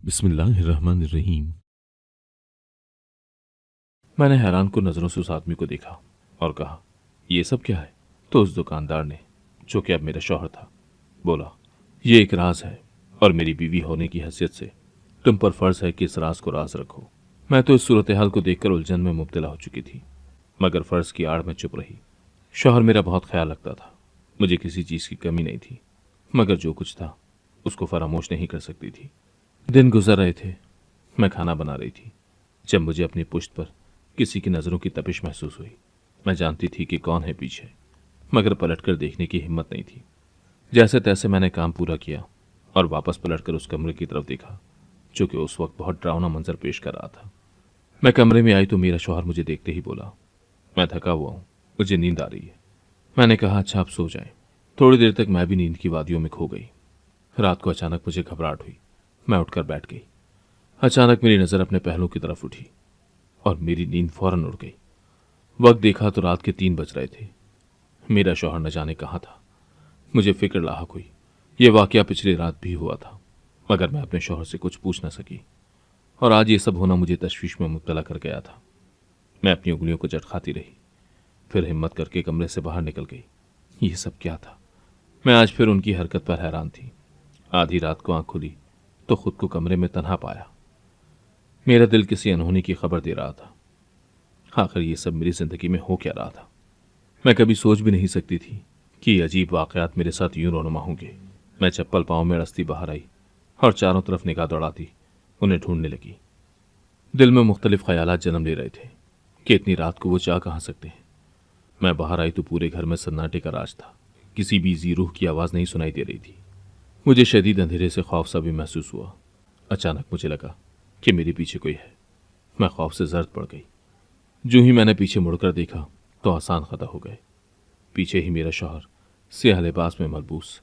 बिस्मिल्लाहिर्रहमानिर्रहीम। मैंने हैरान को नजरों से उस आदमी को देखा और कहा, यह सब क्या है? तो उस दुकानदार ने, जो कि अब मेरा शौहर था, बोला, यह एक राज है और मेरी बीवी होने की हैसियत से तुम पर फर्ज है कि इस राज को राज रखो। मैं तो इस सूरत हाल को देखकर उलझन में मुब्तला हो चुकी थी, मगर फर्ज की आड़ में चुप रही। शौहर मेरा बहुत ख्याल रखता था, मुझे किसी चीज की कमी नहीं थी, मगर जो कुछ था उसको फरामोश नहीं कर सकती थी। दिन गुजर रहे थे, मैं खाना बना रही थी, जब मुझे अपनी पुश्त पर किसी की नजरों की तपिश महसूस हुई। मैं जानती थी कि कौन है पीछे, मगर पलटकर देखने की हिम्मत नहीं थी। जैसे तैसे मैंने काम पूरा किया और वापस पलटकर उस कमरे की तरफ देखा, जो कि उस वक्त बहुत डरावना मंजर पेश कर रहा था। मैं कमरे में आई तो मेरा शौहर मुझे देखते ही बोला, मैं थका हुआ हूं, मुझे नींद आ रही है। मैंने कहा, अच्छा आप सो जाएं। थोड़ी देर तक मैं भी नींद की वादियों में खो गई। रात को अचानक मुझे घबराहट हुई। मैं उठकर बैठ गई। अचानक मेरी नजर अपने पहलू की तरफ उठी और मेरी नींद फौरन उड़ गई। वक्त देखा तो रात के 3 बज रहे थे। मेरा शौहर न जाने कहाँ था। मुझे फिक्र लाहक हुई। यह वाकया पिछली रात भी हुआ था, मगर मैं अपने शौहर से कुछ पूछ न सकी और आज ये सब होना मुझे तशवीश में मुब्तला कर गया था। मैं अपनी उंगलियों को चटखाती रही, फिर हिम्मत करके कमरे से बाहर निकल गई। ये सब क्या था? मैं आज फिर उनकी हरकत पर हैरान थी। आधी रात को आंख खुली तो खुद को कमरे में तन्हा पाया। मेरा दिल किसी अनहोनी की खबर दे रहा था। आखिर ये सब मेरी जिंदगी में हो क्या रहा था? मैं कभी सोच भी नहीं सकती थी कि ये अजीब वाकयात मेरे साथ यूं रोनुमा होंगे। मैं चप्पल पांव में अड़सती बाहर आई और चारों तरफ निगाह दौड़ाती उन्हें ढूंढने लगी। दिल में मुख्तलिफ ख्यालात जन्म ले रहे थे कि इतनी रात को वो जा कहाँ सकते हैं। मैं बाहर आई तो पूरे घर में सन्नाटे का राज था। किसी भी जी रूह की आवाज नहीं सुनाई दे रही थी। मुझे शदीद अंधेरे से खौफ सा भी महसूस हुआ। अचानक मुझे लगा कि मेरे पीछे कोई है। मैं खौफ से जर्द पड़ गई। जो ही मैंने पीछे मुड़कर देखा तो आसान खता हो गए। पीछे ही मेरा शौहर स्याह लिबास में मलबूस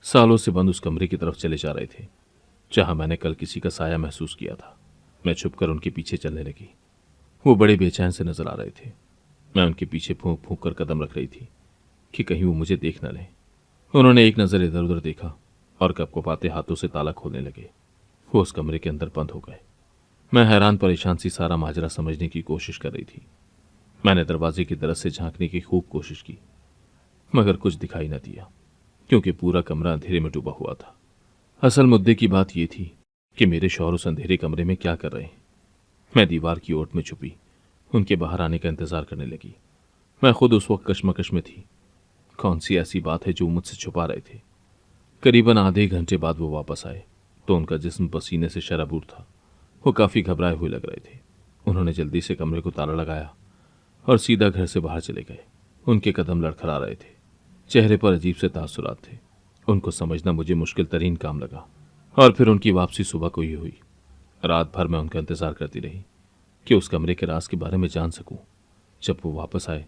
सालों से बंद उस कमरे की तरफ चले जा रहे थे, जहां मैंने कल किसी का साया महसूस किया था। मैं छुपकर उनके पीछे चलने लगी। वो बड़े बेचैन से नजर आ रहे थे। मैं उनके पीछे फूंक फूंक कर कदम रख रही थी कि कहीं वो मुझे देख न लें। उन्होंने एक नजर इधर उधर देखा और कपकपाते हाथों से ताला खोलने लगे। वो उस कमरे के अंदर बंद हो गए। मैं हैरान परेशान सी सारा माजरा समझने की कोशिश कर रही थी। मैंने दरवाजे की तरफ से झांकने की खूब कोशिश की, मगर कुछ दिखाई न दिया, क्योंकि पूरा कमरा अंधेरे में डूबा हुआ था। असल मुद्दे की बात यह थी कि मेरे शौहर उस अंधेरे कमरे में क्या कर रहे हैं। मैं दीवार की ओट में छुपी उनके बाहर आने का इंतजार करने लगी। मैं खुद उस वक्त कशमकश में थी। कौन सी ऐसी बात है जो मुझसे छुपा रहे थे? करीबन आधे घंटे बाद वो वापस आए तो उनका जिस्म पसीने से शराबूर था। वो काफी घबराए हुए लग रहे थे। उन्होंने जल्दी से कमरे को ताला लगाया और सीधा घर से बाहर चले गए। उनके कदम लड़खड़ा रहे थे। चेहरे पर अजीब से तासुरात थे। उनको समझना मुझे मुश्किल तरीन काम लगा। और फिर उनकी वापसी सुबह को ही हुई। रात भर मैं उनका इंतजार करती रही कि उस कमरे के राज के बारे में जान सकूं। जब वो वापस आए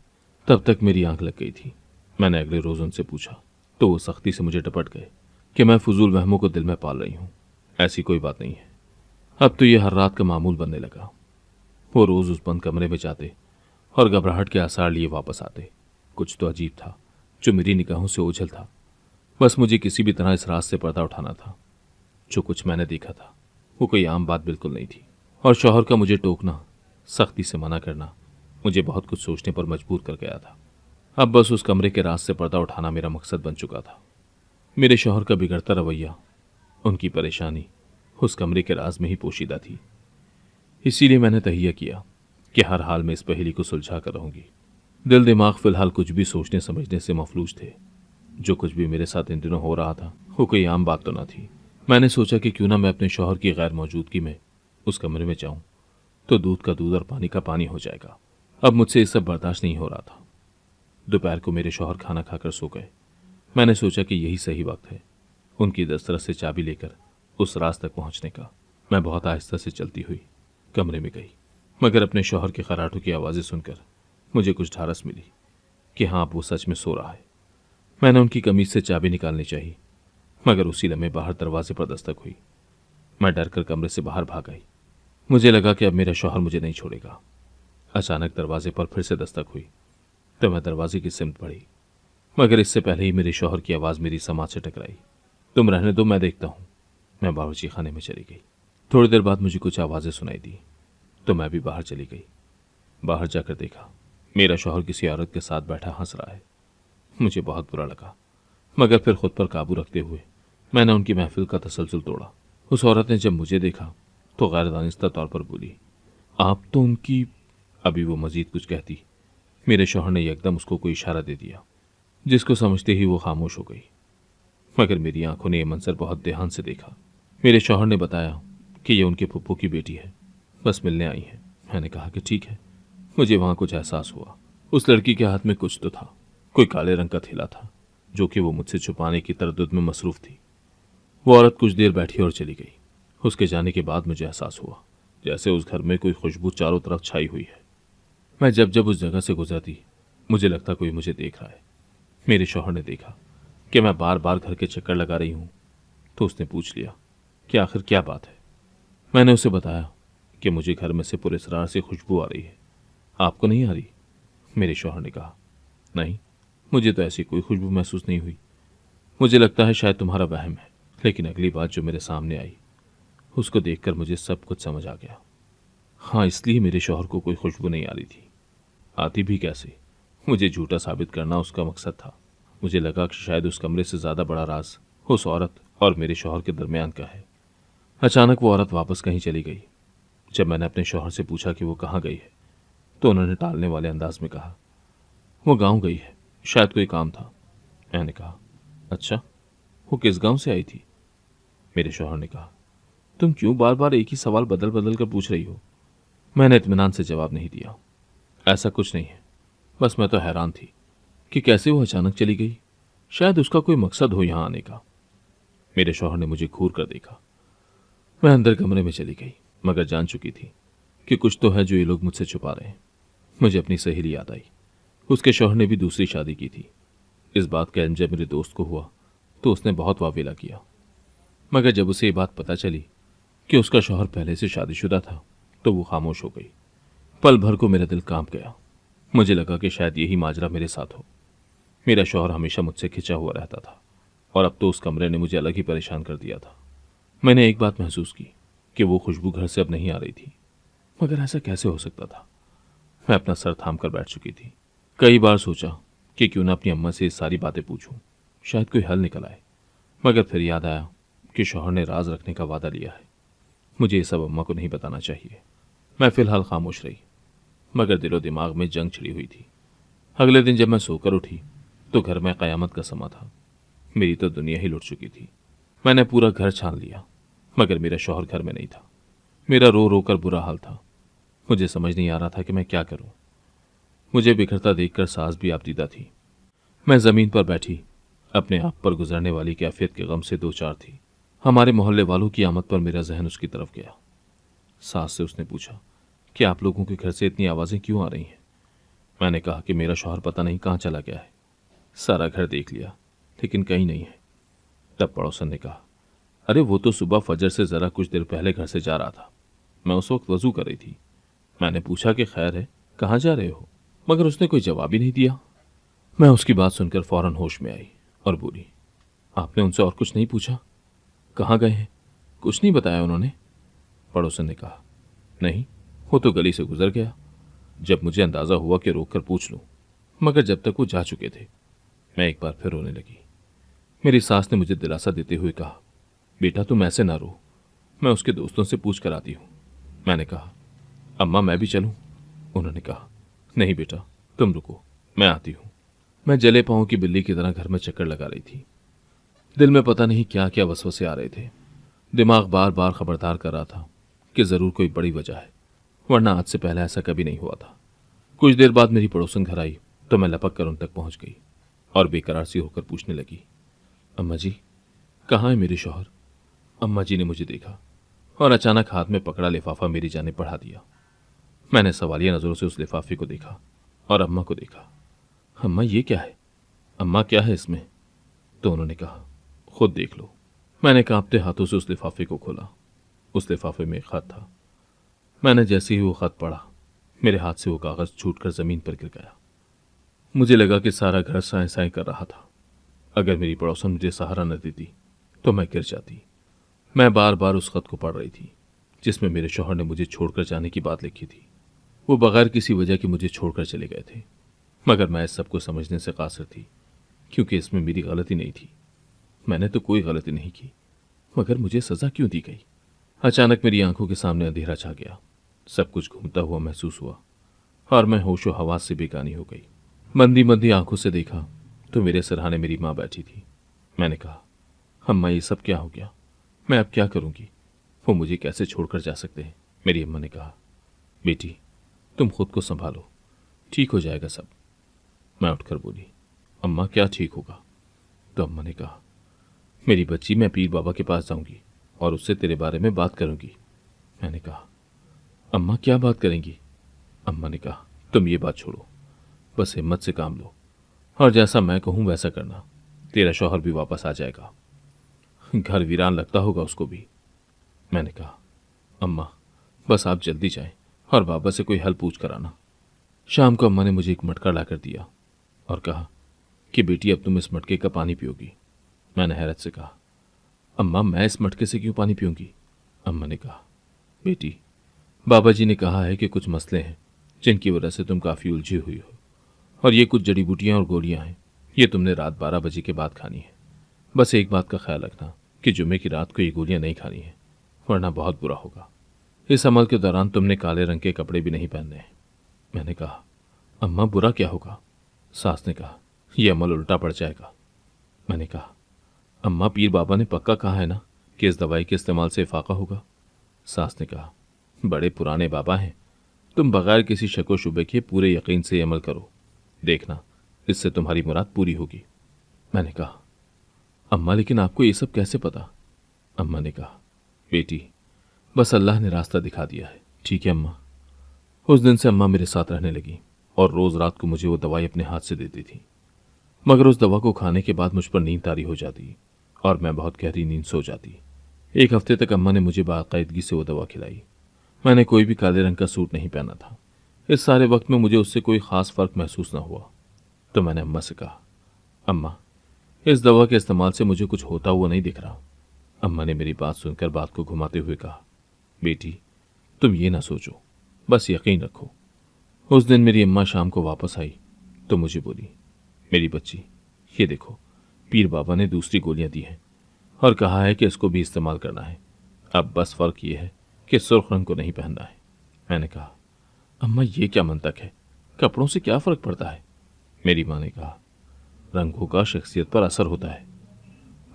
तब तक मेरी आंख लग गई थी। मैंने अगले रोज उनसे पूछा तो वो सख्ती से मुझे डपट गए कि मैं फजूल वहमों को दिल में पाल रही हूं। ऐसी कोई बात नहीं है। अब तो ये हर रात का मामूल बनने लगा। वो रोज उस बंद कमरे में जाते और घबराहट के आसार लिए वापस आते। कुछ तो अजीब था जो मेरी निगाहों से ओझल था। बस मुझे किसी भी तरह इस राज से पर्दा उठाना था। जो कुछ मैंने देखा था वो कोई आम बात बिल्कुल नहीं थी, और शौहर का मुझे टोकना, सख्ती से मना करना मुझे बहुत कुछ सोचने पर मजबूर कर गया था। अब बस उस कमरे के राज से पर्दा उठाना मेरा मकसद बन चुका था। मेरे शौहर का बिगड़ता रवैया, उनकी परेशानी उस कमरे के राज में ही पोशीदा थी। इसीलिए मैंने तहिया किया कि हर हाल में इस पहेली को सुलझा कर रहूंगी। दिल दिमाग फिलहाल कुछ भी सोचने समझने से मफलूज थे। जो कुछ भी मेरे साथ इन दिनों हो रहा था वो कोई आम बात तो न थी। मैंने सोचा कि क्यों ना मैं अपने शौहर की गैर मौजूदगी में उस कमरे में जाऊं तो दूध का दूध और पानी का पानी हो जाएगा। अब मुझसे ये सब बर्दाश्त नहीं हो रहा था। दोपहर को मेरे शौहर खाना खाकर सो गए। मैंने सोचा कि यही सही वक्त है उनकी दस्तरस से चाबी लेकर उस राज तक पहुंचने का। मैं बहुत आहिस्ता से चलती हुई कमरे में गई, मगर अपने शौहर के खराटों की आवाज़ें सुनकर मुझे कुछ ढारस मिली कि हाँ, अब वो सच में सो रहा है। मैंने उनकी कमीज से चाबी निकालनी चाहिए, मगर उसी लम्हे बाहर दरवाजे पर दस्तक हुई। मैं डरकर कमरे से बाहर भाग आई। मुझे लगा कि अब मेरा शौहर मुझे नहीं छोड़ेगा। अचानक दरवाजे पर फिर से दस्तक हुई तो मैं दरवाजे की सिमत बढ़ी, मगर इससे पहले ही मेरे शौहर की आवाज़ मेरी समाज से टकराई। तुम रहने दो, मैं देखता हूं। मैं बावर्ची खाने में चली गई। थोड़ी देर बाद मुझे कुछ आवाज़ें सुनाई दी तो मैं भी बाहर चली गई। बाहर जाकर देखा मेरा शौहर किसी औरत के साथ बैठा हंस रहा है। मुझे बहुत बुरा लगा, मगर फिर खुद पर काबू रखते हुए मैंने उनकी महफिल का तसलसल तोड़ा। उस औरत ने जब मुझे देखा तो गैर दानिस्ता तौर पर बोली, आप तो उनकी। अभी वो मजीद कुछ कहती, मेरे शौहर ने एकदम उसको कोई इशारा दे दिया, जिसको समझते ही वो खामोश हो गई। मगर मेरी आंखों ने यह मंजर बहुत ध्यान से देखा। मेरे शौहर ने बताया कि ये उनके फुप्पो की बेटी है, बस मिलने आई है। मैंने कहा कि ठीक है। मुझे वहां कुछ एहसास हुआ। उस लड़की के हाथ में कुछ तो था, कोई काले रंग का थैला था, जो कि वो मुझसे छुपाने की तरद्दुद में मसरूफ थी। वो औरत कुछ देर बैठी और चली गई। उसके जाने के बाद मुझे एहसास हुआ जैसे उस घर में कोई खुशबू चारों तरफ छाई हुई है। मैं जब जब उस जगह से गुजरती मुझे लगता कोई मुझे देख रहा है। मेरे शौहर ने देखा कि मैं बार बार घर के चक्कर लगा रही हूं, तो उसने पूछ लिया कि आखिर क्या बात है। मैंने उसे बताया कि मुझे घर में से पुरस्कार से खुशबू आ रही है, आपको नहीं आ रही? मेरे शौहर ने कहा, नहीं, मुझे तो ऐसी कोई खुशबू महसूस नहीं हुई। मुझे लगता है शायद तुम्हारा वहम है। लेकिन अगली बात जो मेरे सामने आई, उसको देखकर मुझे सब कुछ समझ आ गया। हाँ, इसलिए मेरे शौहर को कोई खुशबू नहीं आ रही थी। आती भी कैसे? मुझे झूठा साबित करना उसका मकसद था। मुझे लगा कि शायद उस कमरे से ज्यादा बड़ा राज उस औरत और मेरे शौहर के दरमियान का है। अचानक वो औरत वापस कहीं चली गई। जब मैंने अपने शौहर से पूछा कि वो कहाँ गई है, तो उन्होंने टालने वाले अंदाज में कहा, वो गांव गई है, शायद कोई काम था। मैंने कहा, अच्छा, वो किस गांव से आई थी? मेरे शौहर ने कहा, तुम क्यों बार बार एक ही सवाल बदल बदल कर पूछ रही हो? मैंने इत्मीनान से जवाब नहीं दिया। ऐसा कुछ नहीं है, बस मैं तो हैरान थी कि कैसे वो अचानक चली गई। शायद उसका कोई मकसद हो यहां आने का। मेरे शौहर ने मुझे घूर कर देखा। मैं अंदर कमरे में चली गई, मगर जान चुकी थी कि कुछ तो है जो ये लोग मुझसे छुपा रहे हैं। मुझे अपनी सहेली याद आई। उसके शौहर ने भी दूसरी शादी की थी। इस बात का इल्म जब मेरे दोस्त को हुआ तो उसने बहुत वावेला किया। मगर जब उसे ये बात पता चली कि उसका शौहर पहले से शादीशुदा था, तो वो खामोश हो गई। पल भर को मेरा दिल कांप गया। मुझे लगा कि शायद यही माजरा मेरे साथ हो। मेरा शौहर हमेशा मुझसे खिंचा हुआ रहता था, और अब तो उस कमरे ने मुझे अलग ही परेशान कर दिया था। मैंने एक बात महसूस की कि वो खुशबू घर से अब नहीं आ रही थी। मगर ऐसा कैसे हो सकता था? मैं अपना सर थाम कर बैठ चुकी थी। कई बार सोचा कि क्यों ना अपनी अम्मा से ये सारी बातें पूछूं, शायद कोई हल निकल आए। मगर फिर याद आया कि शौहर ने राज रखने का वादा लिया है। मुझे ये सब अम्मा को नहीं बताना चाहिए। मैं फिलहाल खामोश रही, मगर दिलो दिमाग में जंग छिड़ी हुई थी। अगले दिन जब मैं सोकर उठी तो घर में कयामत का समा था। मेरी तो दुनिया ही लुट चुकी थी। मैंने पूरा घर छान लिया, मगर मेरा शौहर घर में नहीं था। मेरा रो रो कर बुरा हाल था। मुझे समझ नहीं आ रहा था कि मैं क्या करूं। मुझे बिखरता देखकर सास भी आपदीदा थी। मैं जमीन पर बैठी अपने आप पर गुजरने वाली कैफियत के गम से दो चार थी। हमारे मोहल्ले वालों की आमद पर मेरा जहन उसकी तरफ गया। सास से उसने पूछा कि आप लोगों के घर से इतनी आवाजें क्यों आ रही हैं? मैंने कहा कि मेरा शौहर पता नहीं कहाँ चला गया है। सारा घर देख लिया, लेकिन कहीं नहीं है। तब पड़ोसन ने कहा, अरे वो तो सुबह फजर से जरा कुछ देर पहले घर से जा रहा था। मैं उस वक्त वजू कर रही थी। मैंने पूछा कि खैर है, कहाँ जा रहे हो? मगर उसने कोई जवाब ही नहीं दिया। मैं उसकी बात सुनकर फौरन होश में आई और बोली, आपने उनसे और कुछ नहीं पूछा? कहाँ गए हैं? कुछ नहीं बताया उन्होंने? पड़ोसन ने कहा, नहीं, वो तो गली से गुजर गया। जब मुझे अंदाजा हुआ कि रोक कर पूछ लूं, मगर जब तक वो जा चुके थे। मैं एक बार फिर रोने लगी। मेरी सास ने मुझे दिलासा देते हुए कहा, बेटा तुम ऐसे ना रो, मैं उसके दोस्तों से पूछ कर आती हूँ। मैंने कहा, अम्मा मैं भी चलूं? उन्होंने कहा, नहीं बेटा, तुम रुको, मैं आती हूँ। मैं जले पांव की बिल्ली की तरह घर में चक्कर लगा रही थी। दिल में पता नहीं क्या क्या वसवसे आ रहे थे। दिमाग बार बार खबरदार कर रहा था कि जरूर कोई बड़ी वजह है, वरना आज से पहले ऐसा कभी नहीं हुआ था। कुछ देर बाद मेरी पड़ोसन घर आई तो मैं लपक कर उन तक पहुंच गई और बेकरार सी होकर पूछने लगी, अम्मा जी, कहाँ है मेरे शौहर? अम्मा जी ने मुझे देखा और अचानक हाथ में पकड़ा लिफाफा मेरी जानिब बढ़ा दिया। मैंने सवालिया नजरों से उस लिफाफे को देखा और अम्मा को देखा। अम्मा ये क्या है? अम्मा क्या है इसमें? तो उन्होंने कहा, खुद देख लो। मैंने कांपते हाथों से उस लिफाफे को खोला। उस लिफाफे में एक खत था। मैंने जैसे ही वो खत पढ़ा, मेरे हाथ से वो कागज छूटकर जमीन पर गिर गया। मुझे लगा कि सारा घर साए साए कर रहा था। अगर मेरी पड़ोसन मुझे सहारा न देती तो मैं गिर जाती। मैं बार बार उस खत को पढ़ रही थी। जिसमें मेरे शौहर ने मुझे छोड़कर जाने की बात लिखी थी। वो बगैर किसी वजह के मुझे छोड़कर चले गए थे, मगर मैं इस सबको समझने से कासिर थी, क्योंकि इसमें मेरी गलती नहीं थी। मैंने तो कोई गलती नहीं की, मगर मुझे सजा क्यों दी गई? अचानक मेरी आंखों के सामने अंधेरा छा गया। सब कुछ घूमता हुआ महसूस हुआ और मैं होशो हवास से बेगानी हो गई। मंदी मंदी आंखों से देखा तो मेरे सिरहाने मेरी माँ बैठी थी। मैंने कहा, अम्मा ये सब क्या हो गया? मैं अब क्या करूंगी? वो मुझे कैसे छोड़कर जा सकते हैं? मेरी अम्मा ने कहा, बेटी तुम खुद को संभालो, ठीक हो जाएगा सब। मैं उठकर बोली, अम्मा क्या ठीक होगा? तो अम्मा ने कहा, मेरी बच्ची मैं पीर बाबा के पास जाऊंगी और उससे तेरे बारे में बात करूंगी। मैंने कहा, अम्मा क्या बात करेंगी? अम्मा ने कहा, तुम ये बात छोड़ो, बस हिम्मत से काम लो और जैसा मैं कहूं वैसा करना। तेरा शौहर भी वापस आ जाएगा। घर वीरान लगता होगा उसको भी। मैंने कहा, अम्मा बस आप जल्दी जाएं और बाबा से कोई हल पूछ कर आना। शाम को अम्मा ने मुझे एक मटका लाकर दिया और कहा कि बेटी अब तुम इस मटके का पानी पियोगी। मैंने हैरत से कहा, अम्मा मैं इस मटके से क्यों पानी पीऊंगी? अम्मा ने कहा, बेटी बाबा जी ने कहा है कि कुछ मसले हैं जिनकी वजह से तुम काफ़ी उलझी हुई हो, और ये कुछ जड़ी बूटियां और गोलियां हैं, ये तुमने रात 12 बजे के बाद खानी है। बस एक बात का ख्याल रखना कि जुम्मे की रात को ये गोलियां नहीं खानी है, वरना बहुत बुरा होगा। इस अमल के दौरान तुमने काले रंग के कपड़े भी नहीं पहनने हैं। मैंने कहा, अम्मा बुरा क्या होगा? सास ने कहा, यह अमल उल्टा पड़ जाएगा। मैंने कहा, अम्मा पीर बाबा ने पक्का कहा है ना कि इस दवाई के इस्तेमाल से इफाका होगा? सास ने कहा, बड़े पुराने बाबा हैं, तुम बगैर किसी शको शुबे के पूरे यकीन से अमल करो, देखना इससे तुम्हारी मुराद पूरी होगी। मैंने कहा, अम्मा लेकिन आपको ये सब कैसे पता? अम्मा ने कहा, बेटी बस अल्लाह ने रास्ता दिखा दिया है। ठीक है अम्मा। उस दिन से अम्मा मेरे साथ रहने लगी और रोज रात को मुझे वो दवाई अपने हाथ से देती थी, मगर उस दवा को खाने के बाद मुझ पर नींद तारी हो जाती और मैं बहुत गहरी नींद सो जाती। एक हफ्ते तक अम्मा ने मुझे बाकायदगी से वो दवा खिलाई। मैंने कोई भी काले रंग का सूट नहीं पहना था। इस सारे वक्त में मुझे उससे कोई खास फर्क महसूस न हुआ। तो मैंने अम्मा से कहा, अम्मा इस दवा के इस्तेमाल से मुझे कुछ होता हुआ नहीं दिख रहा। अम्मा ने मेरी बात सुनकर बात को घुमाते हुए कहा, बेटी तुम ये ना सोचो, बस यकीन रखो। उस दिन मेरी अम्मा शाम को वापस आई तो मुझे बोली, मेरी बच्ची ये देखो, पीर बाबा ने दूसरी गोलियां दी हैं और कहा है कि इसको भी इस्तेमाल करना है। अब बस फर्क ये है कि सुर्ख रंग को नहीं पहनना है। मैंने कहा, अम्मा ये क्या मंतक है, कपड़ों से क्या फर्क पड़ता है? मेरी माँ ने कहा, रंगों का शख्सियत पर असर होता है।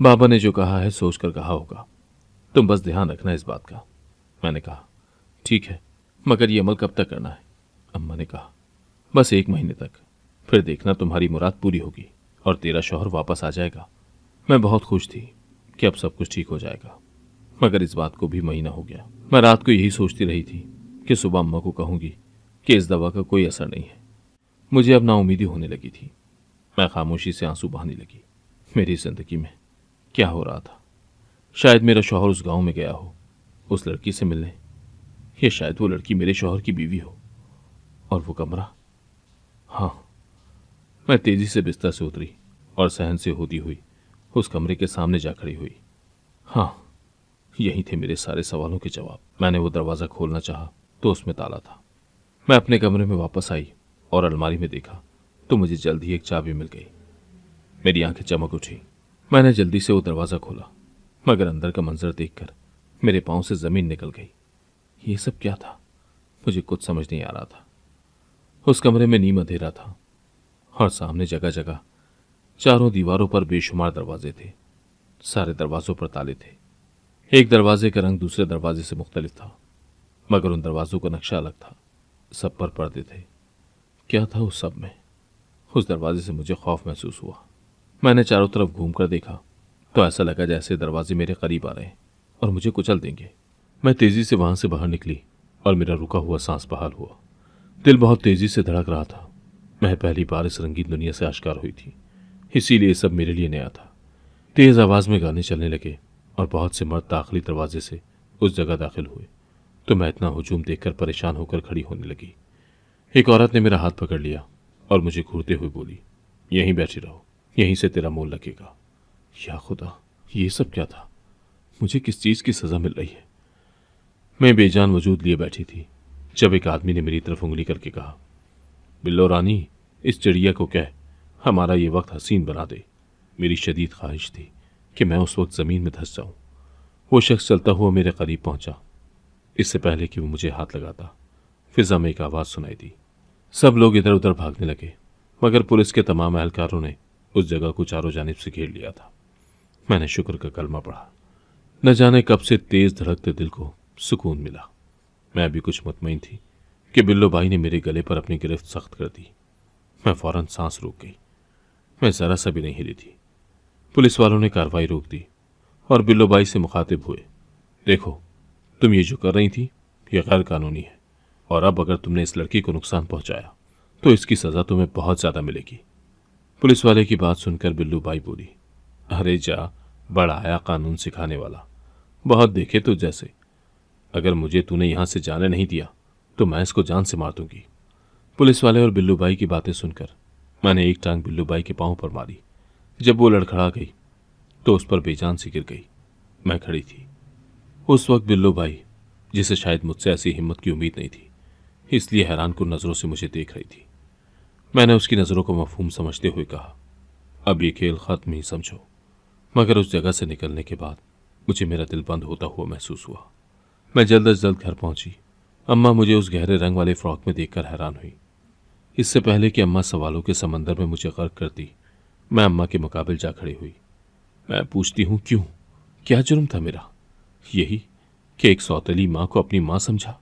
बाबा ने जो कहा है सोच कर कहा होगा, तुम बस ध्यान रखना इस बात का। मैंने कहा, ठीक है, मगर ये अमल कब तक करना है? अम्मा ने कहा, बस 1 महीने तक, फिर देखना तुम्हारी मुराद पूरी होगी और तेरा शौहर वापस आ जाएगा। मैं बहुत खुश थी कि अब सब कुछ ठीक हो जाएगा, मगर इस बात को भी महीना हो गया। मैं रात को यही सोचती रही थी कि सुबह अम्मा को कहूंगी कि इस दवा का कोई असर नहीं है। मुझे अब नाउमीदी होने लगी थी। मैं खामोशी से आंसू बहाने लगी। मेरी जिंदगी में क्या हो रहा था? शायद मेरा शौहर उस गांव में गया हो उस लड़की से मिलने, या शायद वो लड़की मेरे शौहर की बीवी हो। और वो कमरा, हाँ। मैं तेजी से बिस्तर से उतरी और सहन से होती हुई उस कमरे के सामने जा खड़ी हुई। हाँ, यही थे मेरे सारे सवालों के जवाब। मैंने वो दरवाज़ा खोलना चाहा तो उसमें ताला था। मैं अपने कमरे में वापस आई और अलमारी में देखा तो मुझे जल्द ही एक चाबी मिल गई। मेरी आंखें चमक उठी। मैंने जल्दी से वो दरवाज़ा खोला, मगर अंदर का मंजर देखकर मेरे पांव से ज़मीन निकल गई। ये सब क्या था? मुझे कुछ समझ नहीं आ रहा था। उस कमरे में नीम अंधेरा था और सामने जगह जगह चारों दीवारों पर बेशुमार दरवाजे थे। सारे दरवाजों पर ताले थे। एक दरवाजे का रंग दूसरे दरवाजे से मुख्तलिफ था, मगर उन दरवाजों का नक्शा अलग था। सब पर पर्दे थे। क्या था उस सब में? उस दरवाजे से मुझे खौफ महसूस हुआ। मैंने चारों तरफ घूमकर देखा तो ऐसा लगा जैसे दरवाजे मेरे करीब आ रहे हैं और मुझे कुचल देंगे। मैं तेजी से वहां से बाहर निकली और मेरा रुका हुआ सांस बहाल हुआ। दिल बहुत तेजी से धड़क रहा था। मैं पहली बार इस रंगीन दुनिया से आश्कार हुई थी, इसीलिए सब मेरे लिए नया था। तेज आवाज में गाने चलने लगे और बहुत से मर्द दाखिली दरवाजे से उस जगह दाखिल हुए तो मैं इतना हुजूम देखकर परेशान होकर खड़ी होने लगी। एक औरत ने मेरा हाथ पकड़ लिया और मुझे घूरते हुए बोली, यहीं बैठी रहो, यहीं से तेरा मोल लगेगा। या खुदा, ये सब क्या था? मुझे किस चीज की सजा मिल रही है? मैं बेजान वजूद लिए बैठी थी जब एक आदमी ने मेरी तरफ उंगली करके कहा, बिल्लो रानी, इस चिड़िया को कह हमारा ये वक्त हसीन बना दे। मेरी शदीद ख्वाहिश थी कि मैं उस वक्त ज़मीन में धंस जाऊं। वो शख्स चलता हुआ मेरे करीब पहुंचा। इससे पहले कि वो मुझे हाथ लगाता, फिजा में एक आवाज़ सुनाई दी। सब लोग इधर उधर भागने लगे, मगर पुलिस के तमाम एहलकारों ने उस जगह को चारों जानिब से घेर लिया था। मैंने शुक्र का कलमा पढ़ा। न जाने कब से तेज धड़कते दिल को सुकून मिला। मैं अभी कुछ मुतमईन थी कि बिल्लो भाई ने मेरे गले पर अपनी गिरफ्त सख्त कर दी। मैं फौरन सांस रोक गई। मैं जरा सा भी नहीं हिली थी। पुलिस वालों ने कार्रवाई रोक दी और बिल्लो भाई से मुखातिब हुए, देखो, तुम ये जो कर रही थी ये गैर कानूनी है, और अब अगर तुमने इस लड़की को नुकसान पहुंचाया तो इसकी सजा तुम्हें बहुत ज्यादा मिलेगी। पुलिस वाले की बात सुनकर बिल्लू बाई बोली, अरे जा, बड़ा आया कानून सिखाने वाला, बहुत देखे तो जैसे। अगर मुझे तूने यहां से जाने नहीं दिया तो मैं इसको जान से मार दूंगी। पुलिस वाले और बिल्लू बाई की बातें सुनकर मैंने एक टांग बिल्लू बाई के पांव पर मारी। जब वो लड़खड़ा गई तो उस पर बेजान सी गिर गई। मैं खड़ी थी। उस वक्त बिल्लू बाई, जिसे शायद मुझसे ऐसी हिम्मत की उम्मीद नहीं थी, इसलिए हैरान कुन नजरों से मुझे देख रही थी। मैंने उसकी नजरों को मफहूम समझते हुए कहा, अब ये खेल खत्म ही समझो। मगर उस जगह से निकलने के बाद मुझे मेरा दिल बंद होता हुआ महसूस हुआ। मैं जल्द अज जल्द घर पहुंची। अम्मा मुझे उस गहरे रंग वाले फ्रॉक में देखकर हैरान हुई। इससे पहले कि अम्मा सवालों के समंदर में मुझे गर्क करती, मैं अम्मा के मुकाबिल जा खड़ी हुई। मैं पूछती हूं, क्यों? क्या जुर्म था मेरा? यही कि एक सौतेली माँ को अपनी माँ समझा।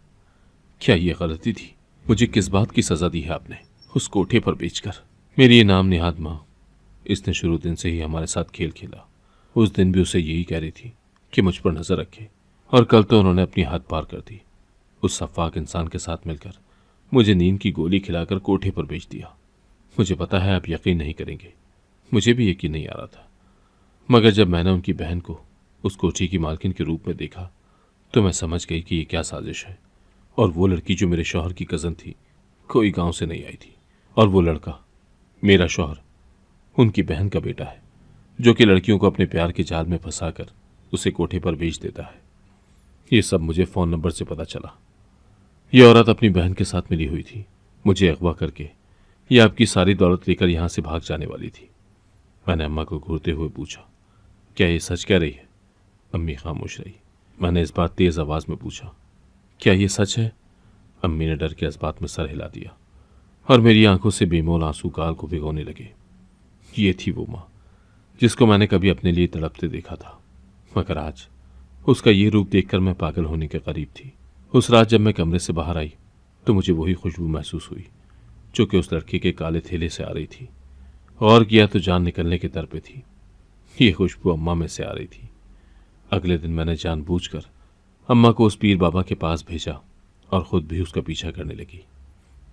क्या यह गलती थी? मुझे किस बात की सजा दी है आपने उस कोठे पर बेचकर? मेरी ये नाम निहाद माँ, इसने शुरू दिन से ही हमारे साथ खेल खेला। उस दिन भी उसे यही कह रही थी कि मुझ पर नजर रखे, और कल तो उन्होंने अपनी हद पार कर दी। उस सफाक इंसान के साथ मिलकर मुझे नींद की गोली खिलाकर कोठे पर बेच दिया। मुझे पता है आप यकीन नहीं करेंगे, मुझे भी यकीन नहीं आ रहा था। मगर जब मैंने उनकी बहन को उस कोठी की मालकिन के रूप में देखा तो मैं समझ गई कि ये क्या साजिश है। और वो लड़की जो मेरे शौहर की कज़न थी, कोई गांव से नहीं आई थी, और वो लड़का मेरा शौहर उनकी बहन का बेटा है, जो कि लड़कियों को अपने प्यार के जाल में फंसाकर उसे कोठे पर बेच देता है। ये सब मुझे फ़ोन नंबर से पता चला। ये औरत अपनी बहन के साथ मिली हुई थी। मुझे अगवा करके ये आपकी सारी दौलत लेकर यहां से भाग जाने वाली थी। मैंने अम्मा को घूरते हुए पूछा, क्या ये सच कह रही है? अम्मी खामोश रही। मैंने इस बार तेज आवाज में पूछा, क्या ये सच है? अम्मी ने डर के इस बात में सर हिला दिया और मेरी आंखों से बेमोल आंसू गाल को भिगोने लगे। ये थी वो माँ जिसको मैंने कभी अपने लिए तड़पते देखा था, मगर आज उसका ये रूप देखकर मैं पागल होने के करीब थी। उस रात जब मैं कमरे से बाहर आई तो मुझे वही खुशबू महसूस हुई जो कि उस लड़के के काले थैले से आ रही थी। और किया तो जान निकलने के दर पे थी। ये खुशबू अम्मा में से आ रही थी। अगले दिन मैंने जानबूझकर अम्मा को उस पीर बाबा के पास भेजा और खुद भी उसका पीछा करने लगी।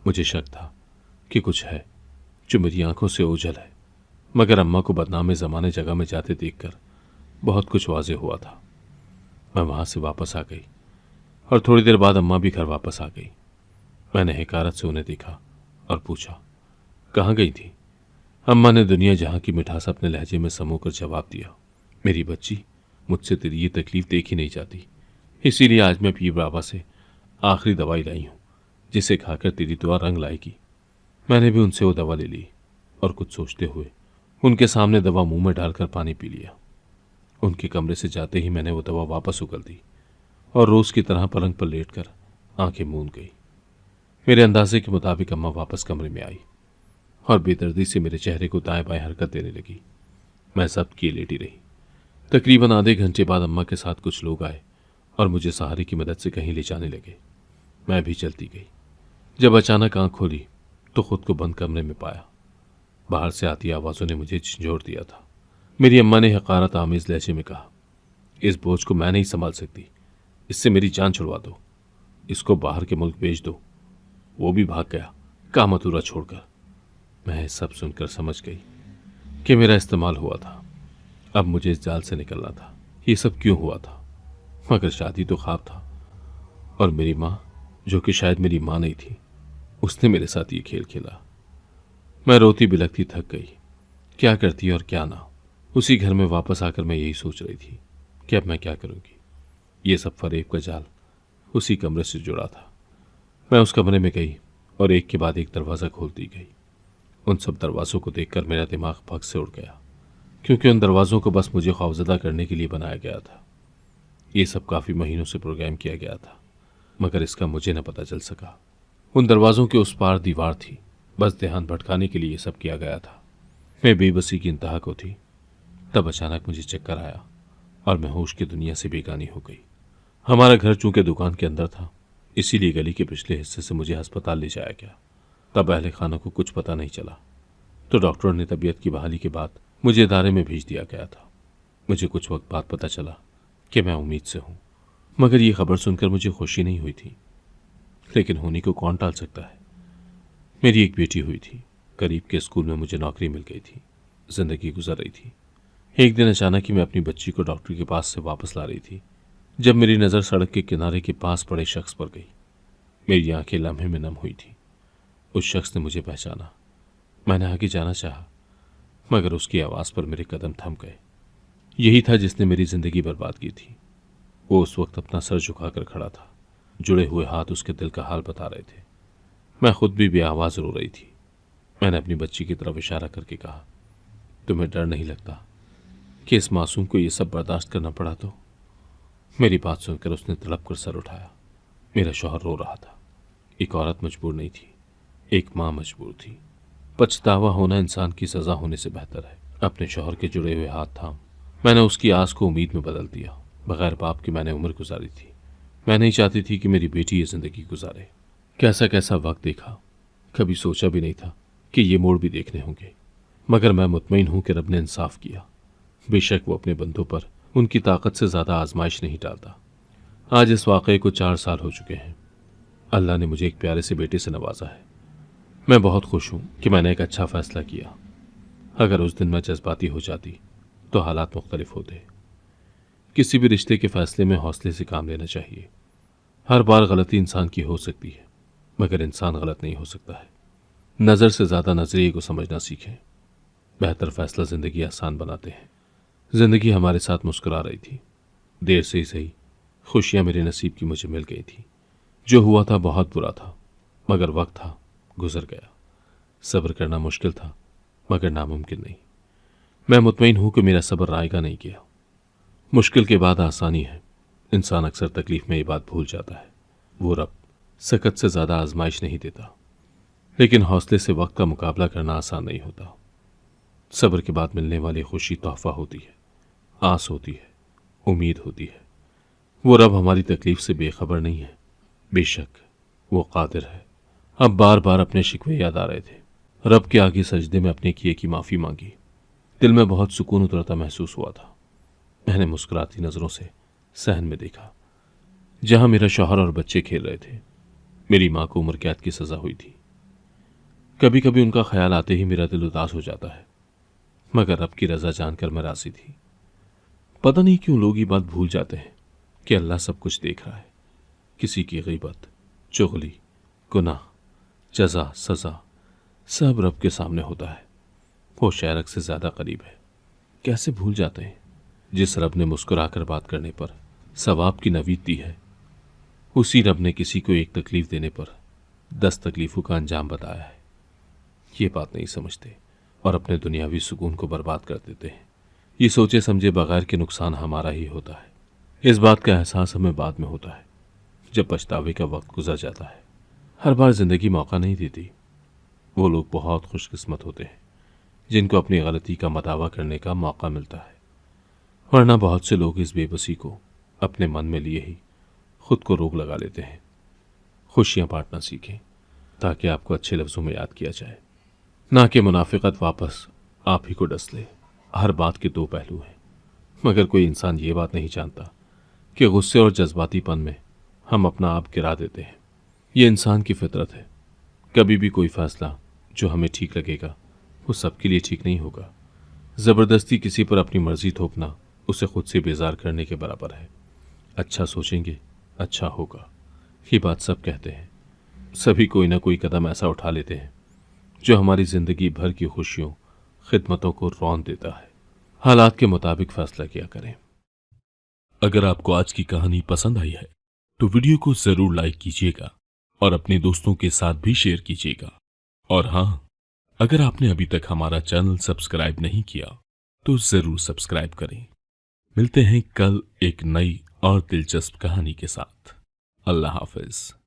मुझे शक था कि कुछ है जो मेरी आंखों से ओझल है, मगर अम्मा को बदनाम ज़माने जगह में जाते देखकर बहुत कुछ वाजे हुआ था। मैं वहां से वापस आ गई और थोड़ी देर बाद अम्मा भी घर वापस आ गई। मैंने हकारत से उन्हें देखा और पूछा, कहाँ गई थी? अम्मा ने दुनिया जहां की मिठास अपने लहजे में समोकर जवाब दिया, मेरी बच्ची, मुझसे तेरी ये तकलीफ देखी नहीं जाती, इसीलिए आज मैं पीर बाबा से आखिरी दवाई लाई हूं, जिसे खाकर तेरी दुआ रंग लाएगी। मैंने भी उनसे वो दवा ले ली और कुछ सोचते हुए उनके सामने दवा मुंह में डालकर पानी पी लिया। उनके कमरे से जाते ही मैंने वो दवा वापस उगल दी और रोज की तरह पलंग पर लेटकर आंखें मूंद गई। मेरे अंदाजे के मुताबिक अम्मा वापस कमरे में आई और बेदर्दी से मेरे चेहरे को दाएं बाएं हरकत देने लगी। मैं सब किए लेटी रही। तकरीबन आधे घंटे बाद अम्मा के साथ कुछ लोग आए और मुझे सहारे की मदद से कहीं ले जाने लगे। मैं भी चलती गई। जब अचानक आंख खोली तो खुद को बंद कमरे में पाया। बाहर से आती आवाज़ों ने मुझे झंझोर दिया था। मेरी अम्मा ने हकारत आमेज लहजे में कहा, इस बोझ को मैं नहीं संभाल सकती, इससे मेरी जान छुड़वा दो, इसको बाहर के मुल्क भेज दो। वो भी भाग गया, काम अधूरा छोड़कर। मैं सब सुनकर समझ गई कि मेरा इस्तेमाल हुआ था। अब मुझे इस जाल से निकलना था। ये सब क्यों हुआ था? मगर शादी तो ख्वाब था, और मेरी माँ, जो कि शायद मेरी माँ नहीं थी, उसने मेरे साथ ये खेल खेला। मैं रोती बिलखती थक गई। क्या करती और क्या ना। उसी घर में वापस आकर मैं यही सोच रही थी कि अब मैं क्या करूंगी। ये सब फरेब का जाल उसी कमरे से जुड़ा था। मैं उस कमरे में गई और एक के बाद एक दरवाज़ा खोलती गई। उन सब दरवाज़ों को देखकर मेरा दिमाग पग से उड़ गया, क्योंकि उन दरवाज़ों को बस मुझे खौफजदा करने के लिए बनाया गया था। ये सब काफ़ी महीनों से प्रोग्राम किया गया था, मगर इसका मुझे न पता चल सका। उन दरवाज़ों के उस पार दीवार थी, बस ध्यान भटकाने के लिए ये सब किया गया था। मैं बेबसी की इंतहा को थी। तब अचानक मुझे चक्कर आया और मैं होश की दुनिया से बेगानी हो गई। हमारा घर चूंकि दुकान के अंदर था, इसीलिए गली के पिछले हिस्से से मुझे अस्पताल ले जाया गया। तब अहले खाना को कुछ पता नहीं चला, तो डॉक्टरों ने तबीयत की बहाली के बाद मुझे इदारे में भेज दिया गया था। मुझे कुछ वक्त बाद पता चला कि मैं उम्मीद से हूँ, मगर ये खबर सुनकर मुझे खुशी नहीं हुई थी। लेकिन होने को कौन टाल सकता है। मेरी एक बेटी हुई थी, करीब के स्कूल में मुझे नौकरी मिल गई थी, जिंदगी गुजर रही थी। एक दिन अचानक ही मैं अपनी बच्ची को डॉक्टर के पास से वापस ला रही थी, जब मेरी नज़र सड़क के किनारे के पास पड़े शख्स पर गई। मेरी आंखें लम्हे में नम हुई थी। उस शख्स ने मुझे पहचाना। मैंने आगे जाना चाहा, मगर उसकी आवाज़ पर मेरे कदम थम गए। यही था जिसने मेरी जिंदगी बर्बाद की थी। वो उस वक्त अपना सर झुकाकर खड़ा था, जुड़े हुए हाथ उसके दिल का हाल बता रहे थे। मैं खुद भी बेआवाज़ रो रही थी। मैंने अपनी बच्ची की तरफ इशारा करके कहा, तुम्हें डर नहीं लगता कि इस मासूम को ये सब बर्दाश्त करना पड़ा? तो मेरी बात सुनकर उसने तड़प कर सर उठाया। मेरा शौहर रो रहा था। एक औरत मजबूर नहीं थी, एक माँ मजबूर थी। पछतावा होना इंसान की सजा होने से बेहतर है। अपने शौहर के जुड़े हुए हाथ थाम मैंने उसकी आस को उम्मीद में बदल दिया। बगैर बाप के मैंने उम्र गुजारी थी। मैं नहीं चाहती थी कि मेरी बेटी ये जिंदगी गुजारे। कैसा कैसा वक्त देखा, कभी सोचा भी नहीं था कि ये मोड़ भी देखने होंगे। मगर मैं मुतमईन हूं कि रब ने इंसाफ किया। बेशक वो अपने बंदों पर उनकी ताकत से ज़्यादा आजमाइश नहीं डालता। आज इस वाक़े को 4 साल हो चुके हैं। अल्लाह ने मुझे एक प्यारे से बेटे से नवाजा है। मैं बहुत खुश हूँ कि मैंने एक अच्छा फ़ैसला किया। अगर उस दिन मैं जज्बाती हो जाती तो हालात मुख्तलिफ होते। किसी भी रिश्ते के फ़ैसले में हौसले से काम लेना चाहिए। हर बार गलती इंसान की हो सकती है, मगर इंसान गलत नहीं हो सकता है। नज़र से ज़्यादा नज़रिए को समझना सीखें। बेहतर फ़ैसला ज़िंदगी आसान बनाते हैं। ज़िंदगी हमारे साथ मुस्कुरा रही थी। देर से ही सही, खुशियाँ मेरे नसीब की मुझे मिल गई थी। जो हुआ था बहुत बुरा था, मगर वक्त था, गुजर गया। सब्र करना मुश्किल था, मगर नामुमकिन नहीं। मैं मुतमईन हूं कि मेरा सब्र रायगा नहीं किया। मुश्किल के बाद आसानी है। इंसान अक्सर तकलीफ में ये बात भूल जाता है। वो रब सकत से ज़्यादा आजमाइश नहीं देता, लेकिन हौसले से वक्त का मुकाबला करना आसान नहीं होता। सब्र के बाद मिलने वाली खुशी तोहफा होती है, आस होती है, उम्मीद होती है। वो रब हमारी तकलीफ से बेखबर नहीं है। बेशक वो कादिर है। अब बार बार अपने शिकवे याद आ रहे थे। रब के आगे सजदे में अपने किए की माफ़ी मांगी। दिल में बहुत सुकून उतरता महसूस हुआ था। मैंने मुस्कुराती नज़रों से सहन में देखा, जहां मेरा शौहर और बच्चे खेल रहे थे। मेरी माँ को उम्र कैद की सज़ा हुई थी। कभी कभी उनका ख्याल आते ही मेरा दिल उदास हो जाता है, मगर रब की रज़ा जानकर मैं राज़ी थी। पता नहीं क्यों लोग ये बात भूल जाते हैं कि अल्लाह सब कुछ देख रहा है। किसी की ग़ीबत, चुगली, गुनाह, जज़ा, सज़ा सब रब के सामने होता है। वो शायरक से ज़्यादा करीब है। कैसे भूल जाते हैं? जिस रब ने मुस्कुराकर बात करने पर सवाब की नवीद दी है, उसी रब ने किसी को एक तकलीफ देने पर 10 तकलीफ़ों का अंजाम बताया है। ये बात नहीं समझते और अपने दुनियावी सुकून को बर्बाद कर देते हैं। ये सोचे समझे बगैर के नुकसान हमारा ही होता है। इस बात का एहसास हमें बाद में होता है, जब पछतावे का वक्त गुजर जाता है। हर बार ज़िंदगी मौका नहीं देती। वो लोग बहुत खुशकिस्मत होते हैं जिनको अपनी गलती का मदावा करने का मौका मिलता है, वरना बहुत से लोग इस बेबसी को अपने मन में लिए ही खुद को रोक लगा लेते हैं। खुशियाँ बांटना सीखें ताकि आपको अच्छे लफ्ज़ों में याद किया जाए, ना कि मुनाफिकत वापस आप ही को डस ले। हर बात के 2 पहलू हैं, मगर कोई इंसान ये बात नहीं जानता कि गुस्से और जज्बातीपन में हम अपना आप गिरा देते हैं। ये इंसान की फितरत है। कभी भी कोई फैसला जो हमें ठीक लगेगा वो सबके लिए ठीक नहीं होगा। ज़बरदस्ती किसी पर अपनी मर्जी थोपना उसे खुद से बेजार करने के बराबर है। अच्छा सोचेंगे अच्छा होगा, ये बात सब कहते हैं। सभी कोई ना कोई कदम ऐसा उठा लेते हैं जो हमारी ज़िंदगी भर की खुशियों, खिदमतों को रौंद देता है। हालात के मुताबिक फैसला किया करें। अगर आपको आज की कहानी पसंद आई है तो वीडियो को जरूर लाइक कीजिएगा और अपने दोस्तों के साथ भी शेयर कीजिएगा। और हाँ, अगर आपने अभी तक हमारा चैनल सब्सक्राइब नहीं किया तो जरूर सब्सक्राइब करें। मिलते हैं कल एक नई और दिलचस्प कहानी के साथ। अल्लाह हाफिज।